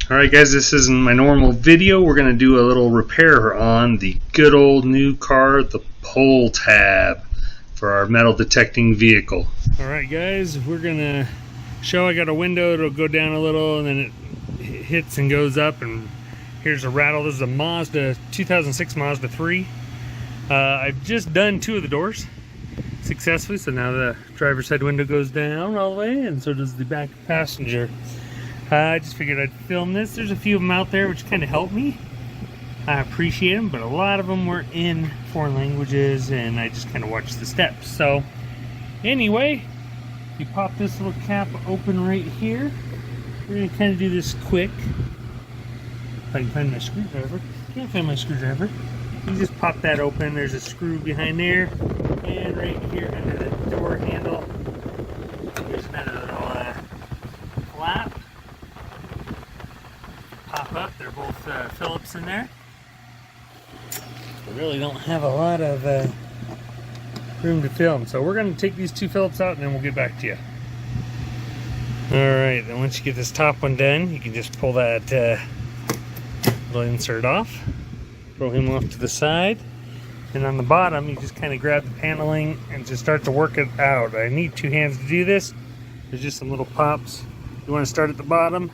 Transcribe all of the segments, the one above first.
Alright guys, this isn't my normal video. We're going to do a little repair on the good old new car, the PULLTAB, for our metal detecting vehicle. Alright guys, we're going to show I got a window. It'll go down a little and then it hits and goes up, and here's a rattle. This is a Mazda 2006 Mazda 3. I've just done 2 of the doors successfully, so now the driver's side window goes down all the way, and so does the back passenger. I just figured I'd film this. There's a few of them out there which kind of help me. I appreciate them, but a lot of them were in foreign languages, and I just kind of watched the steps. So anyway, you pop this little cap open right here. We're going to kind of do this quick. If I can find my screwdriver. Can't find my screwdriver. You just pop that open. There's a screw behind there, and right here under the door handle, there's another little flap. Pop up. They're both Phillips in there. We really don't have a lot of room to film, so we're going to take these 2 Phillips out and then we'll get back to you. Alright, then once you get this top one done, you can just pull that little insert off, throw him off to the side, and on the bottom you just kind of grab the paneling and just start to work it out. I need 2 hands to do this. There's just some little pops. You want to start at the bottom.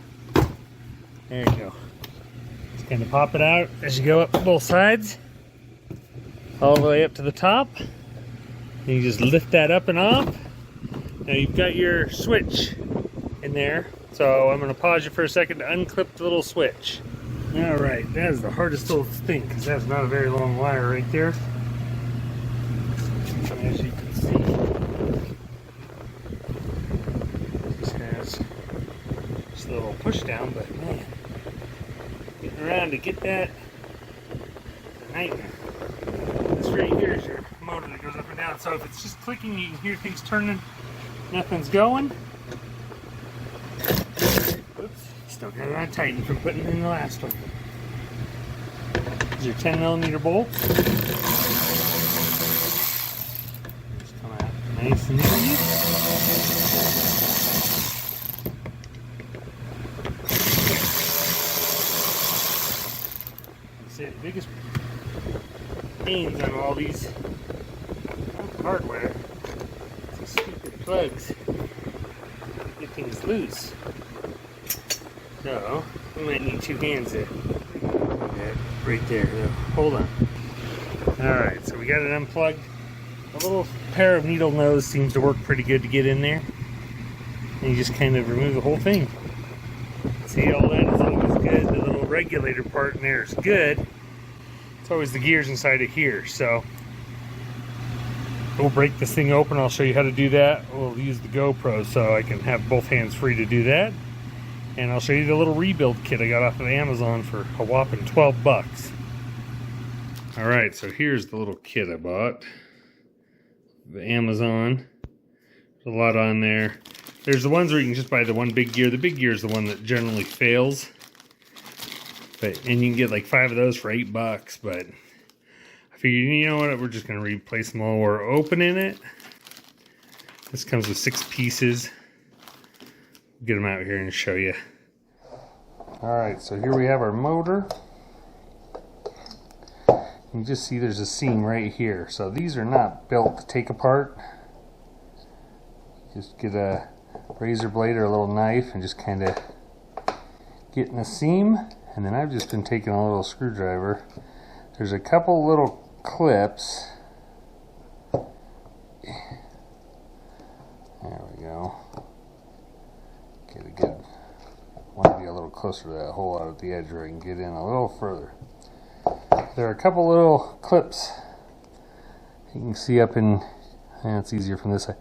There you go. Just kind of pop it out as you go up both sides, all the way up to the top. And you just lift that up and off. Now you've got your switch in there, so I'm going to pause you for a second to unclip the little switch. Alright, that is the hardest little thing, because that's not a very long wire right there. As you can see, this has just a little push down, but man, getting around to get that is a nightmare. This right here is your motor that goes up and down, so if it's just clicking, you can hear things turning, nothing's going. Oops, still got it on tighten from putting in the last one. This is your 10mm bolt. Just come out nice and easy. The biggest pains on all these hardware is these stupid plugs get things loose. So we might need 2 hands there. Right there. Hold on. Alright, so we got it unplugged. A little pair of needle nose seems to work pretty good to get in there. And you just kind of remove the whole thing. See, all that is always good. The little regulator part in there is good. It's always the gears inside of here. So we'll break this thing open. I'll show you how to do that. We'll use the GoPro so I can have both hands free to do that. And I'll show you the little rebuild kit I got off of Amazon for a whopping 12 bucks. Alright, so here's the little kit I bought. The Amazon. There's a lot on there. There's the ones where you can just buy the one big gear. The big gear is the one that generally fails. And you can get like 5 of those for 8 bucks. But I figured, you know what, we're just going to replace them all. We're opening it. This comes with 6 pieces. Get them out here and show you. Alright, so here we have our motor. You can just see there's a seam right here. So these are not built to take apart. Just get a razor blade or a little knife and just kind of get in the seam. And then I've just been taking a little screwdriver. There's a couple little clips. There we go. Get a good, I want to be a little closer to that hole out at the edge where I can get in a little further. There are a couple little clips you can see up in, and it's easier from this side.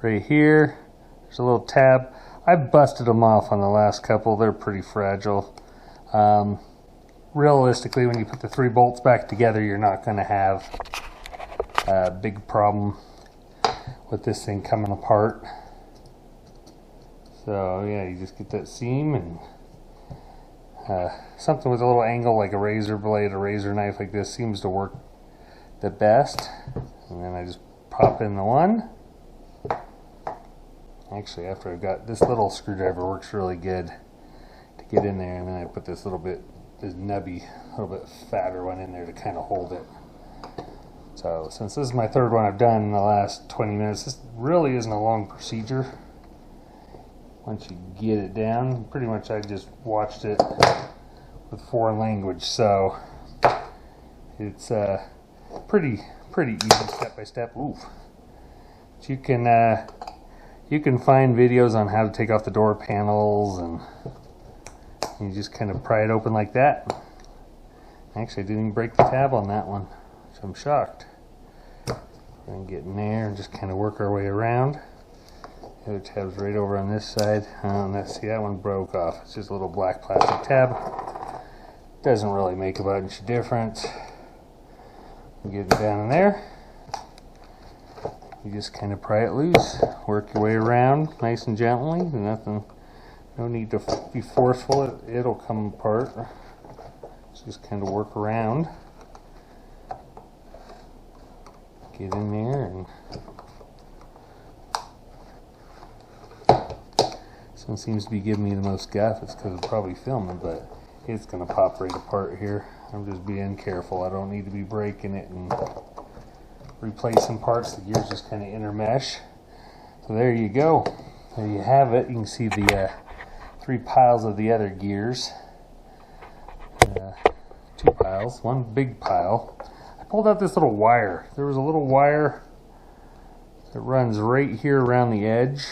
Right here, there's a little tab. I busted them off on the last couple. They're pretty fragile. Realistically, when you put the 3 bolts back together, you're not going to have a big problem with this thing coming apart. So yeah, you just get that seam, and something with a little angle like a razor blade, a razor knife like this seems to work the best. And then I just pop in the one. Actually, after I've got this little screwdriver, works really good to get in there, and then I put this nubby, a little bit fatter one in there to kind of hold it. So since this is my third one I've done in the last 20 minutes, this really isn't a long procedure. Once you get it down, pretty much I just watched it with foreign language, so it's pretty easy step by step. Ooh. But you can find videos on how to take off the door panels, and you just kind of pry it open like that. Actually, I didn't even break the tab on that one, which I'm shocked. We're going to get in there and just kind of work our way around. The other tab's right over on this side. See, that one broke off. It's just a little black plastic tab. Doesn't really make a bunch of difference. Get it down in there. You just kind of pry it loose. Work your way around nice and gently. No need to be forceful. It'll come apart. Just kind of work around. Get in there and this one seems to be giving me the most guff. It's because I'm probably filming, but it's going to pop right apart here. I'm just being careful. I don't need to be breaking it and replacing parts. The gears just kind of intermesh. So there you go. There you have it. You can see the 3 piles of the other gears. 2 piles, 1 big pile. I pulled out this little wire. There was a little wire that runs right here around the edge,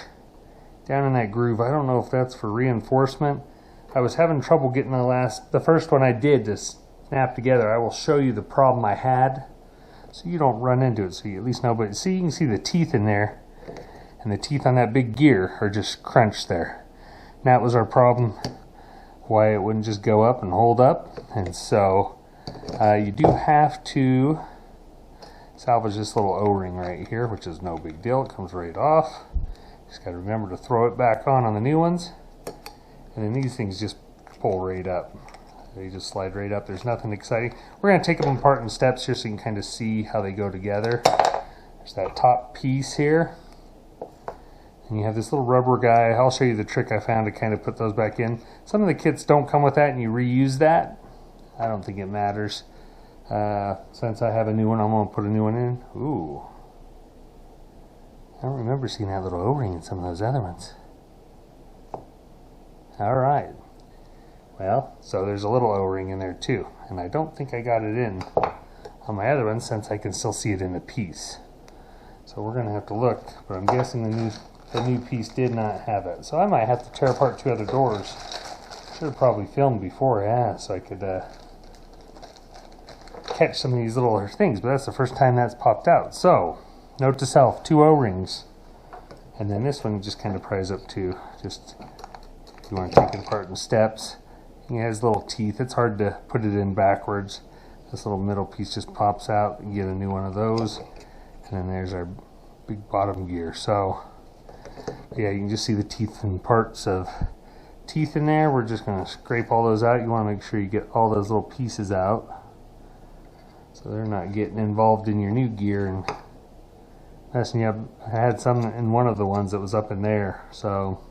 down in that groove. I don't know if that's for reinforcement. I was having trouble getting the first one I did to snap together. I will show you the problem I had so you don't run into it, so you at least know. But see, you can see the teeth in there, and the teeth on that big gear are just crunched there. And that was our problem, why it wouldn't just go up and hold up. And so you do have to salvage this little O-ring right here, which is no big deal. It comes right off. Just got to remember to throw it back on the new ones. And then these things just pull right up. They just slide right up. There's nothing exciting. We're going to take them apart in steps here so you can kind of see how they go together. There's that top piece here. And you have this little rubber guy. I'll show you the trick I found to kind of put those back in. Some of the kits don't come with that and you reuse that. I don't think it matters. Since I have a new one, I'm going to put a new one in. Ooh. I don't remember seeing that little O-ring in some of those other ones. Alright. Well, so there's a little O-ring in there too. And I don't think I got it in on my other one since I can still see it in the piece. So we're going to have to look. But I'm guessing the new piece did not have it. So I might have to tear apart 2 other doors. Should have probably filmed before, yeah, so I could catch some of these little things. But that's the first time that's popped out. So, note to self, 2 O-rings. And then this one just kind of pries up too. Just if you want to take it apart in steps. It has little teeth. It's hard to put it in backwards. This little middle piece just pops out. You get a new one of those. And then there's our big bottom gear. So, yeah, you can just see the teeth and parts of teeth in there. We're just going to scrape all those out. You want to make sure you get all those little pieces out so they're not getting involved in your new gear and messing you up. I had some in one of the ones that was up in there, so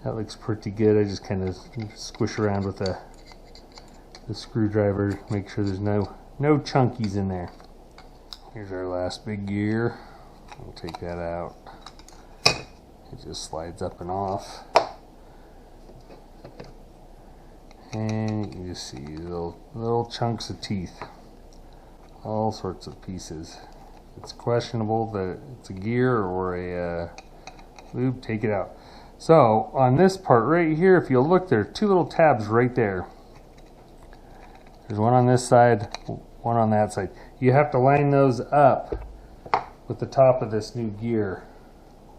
that looks pretty good. I just kind of squish around with the screwdriver, make sure there's no chunkies in there. Here's our last big gear. We'll take that out. It just slides up and off. And you can just see little chunks of teeth. All sorts of pieces. It's questionable that it's a gear or a lube, take it out. So on this part right here, if you'll look, there are 2 little tabs right there. There's one on this side, one on that side. You have to line those up with the top of this new gear.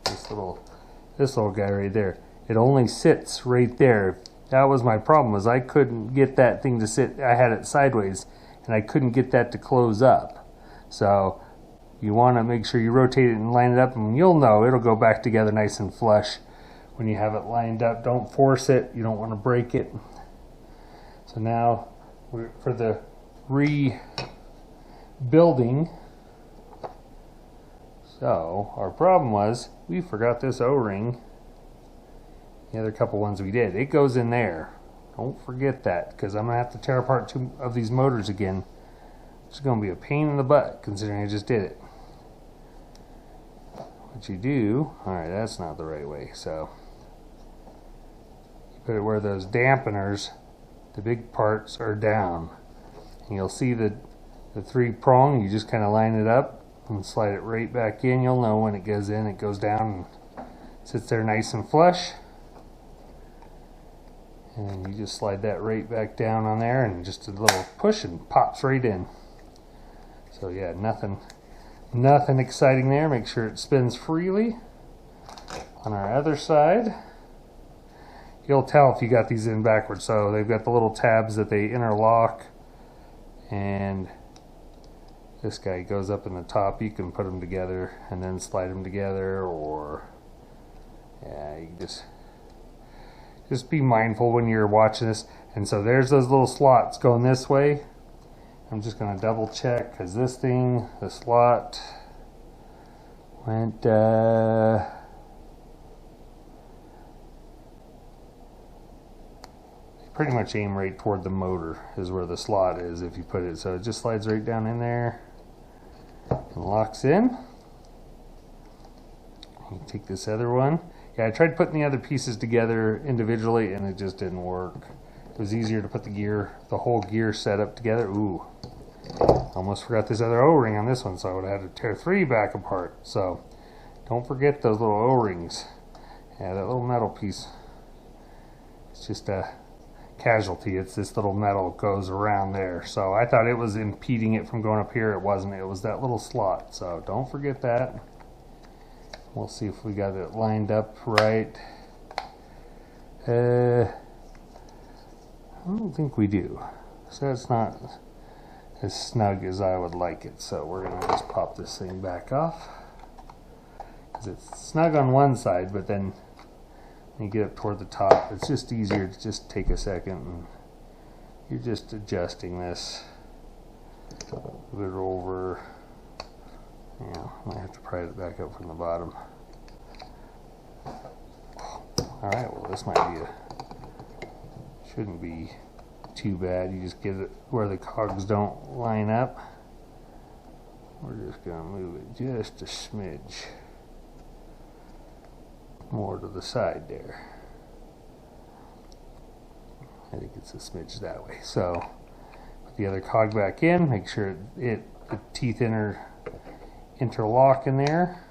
This little guy right there. It only sits right there. That was my problem, was I couldn't get that thing to sit. I had it sideways and I couldn't get that to close up. So you want to make sure you rotate it and line it up, and you'll know it'll go back together nice and flush when you have it lined up. Don't force it. You don't want to break it. So now for the rebuilding. So our problem was we forgot this O-ring the other couple ones we did. It goes in there. Don't forget that, because I'm going to have to tear apart 2 of these motors again. It's going to be a pain in the butt, considering I just did it. What you do, alright, that's not the right way. So, you put it where those dampeners, the big parts, are down. And you'll see the 3-prong, you just kind of line it up and slide it right back in. You'll know when it goes in, it goes down and sits there nice and flush. And you just slide that right back down on there, and just a little push and pops right in. So yeah, nothing exciting there. Make sure it spins freely. On our other side, you'll tell if you got these in backwards. So they've got the little tabs that they interlock, and this guy goes up in the top. You can put them together and then slide them together, or yeah, you just be mindful when you're watching this. And so there's those little slots going this way. I'm just going to double check, because this thing, the slot went pretty much aim right toward the motor is where the slot is if you put it. So it just slides right down in there and locks in. You take this other one. Yeah, I tried putting the other pieces together individually and it just didn't work. It was easier to put the whole gear setup together. Ooh, almost forgot this other O-ring on this one, so I would have had to tear 3 back apart. So don't forget those little O-rings. Yeah, that little metal piece, it's just a casualty. It's this little metal goes around there. So I thought it was impeding it from going up here. It wasn't. It was that little slot. So don't forget that. We'll see if we got it lined up right. I don't think we do. So it's not as snug as I would like it. So we're going to just pop this thing back off, because it's snug on one side, but then when you get up toward the top, it's just easier to just take a second and you're just adjusting this. Move it over. Yeah, I might have to pry it back up from the bottom. Alright, well this might be shouldn't be too bad. You just get it where the cogs don't line up. We're just going to move it just a smidge more to the side there. I think it's a smidge that way. So put the other cog back in, make sure the teeth interlock in there.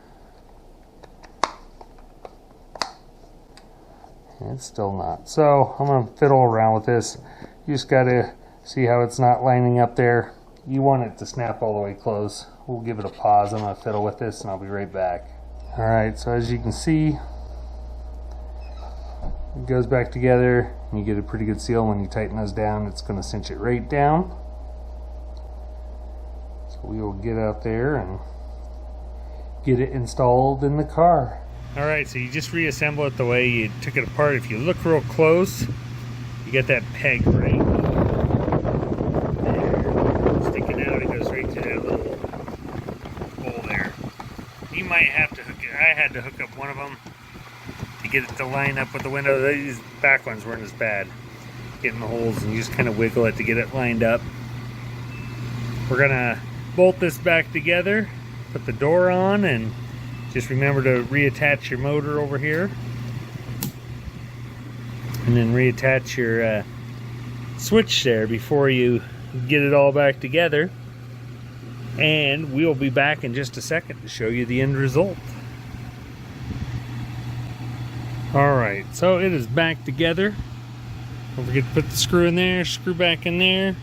And it's still not. So I'm going to fiddle around with this. You just got to see how it's not lining up there. You want it to snap all the way close. We'll give it a pause. I'm going to fiddle with this and I'll be right back. Alright, so as you can see, it goes back together and you get a pretty good seal. When you tighten those down, it's going to cinch it right down. So we will get out there and get it installed in the car. Alright, so you just reassemble it the way you took it apart. If you look real close, you get that peg right there. Sticking out, it goes right through that little hole there. You might have to hook it. I had to hook up one of them to get it to line up with the window. These back ones weren't as bad. Getting the holes, and you just kind of wiggle it to get it lined up. We're gonna bolt this back together, put the door on, and just remember to reattach your motor over here, and then reattach your switch there before you get it all back together. And we'll be back in just a second to show you the end result. Alright, so it is back together. Don't forget to put the screw in there, screw back in there,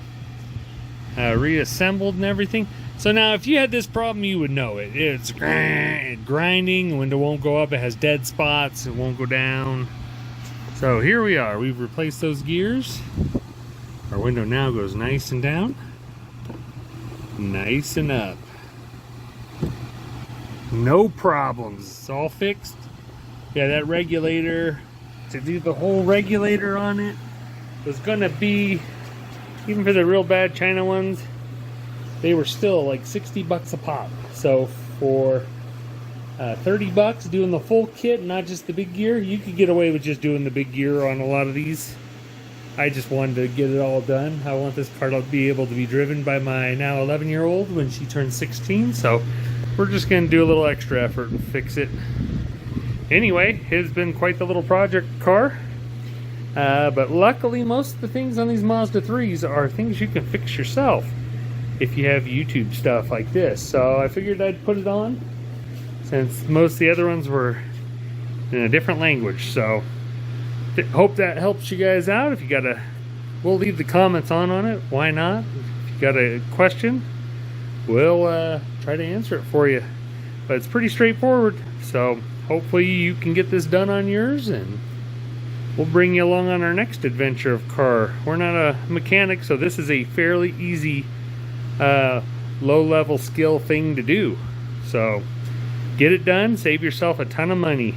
reassembled and everything. So now if you had this problem, you would know it. It's grinding, the window won't go up, it has dead spots, it won't go down. So here we are, we've replaced those gears. Our window now goes nice and down, nice and up. No problems, it's all fixed. Yeah, that regulator, to do the whole regulator on it was gonna be, even for the real bad China ones, they were still like 60 bucks a pop. So for $30 doing the full kit, not just the big gear. You could get away with just doing the big gear on a lot of these. I just wanted to get it all done. I want this car to be able to be driven by my now 11-year-old when she turns 16, so we're just going to do a little extra effort and fix it. Anyway, it's been quite the little project car, but luckily most of the things on these Mazda 3s are things you can fix yourself if you have YouTube stuff like this. So I figured I'd put it on, since most of the other ones were in a different language. So hope that helps you guys out. If you got we'll leave the comments on it. Why not? If you got a question, we'll try to answer it for you. But it's pretty straightforward. So hopefully you can get this done on yours, and we'll bring you along on our next adventure of car. We're not a mechanic, so this is a fairly easy low-level skill thing to do. So get it done, save yourself a ton of money.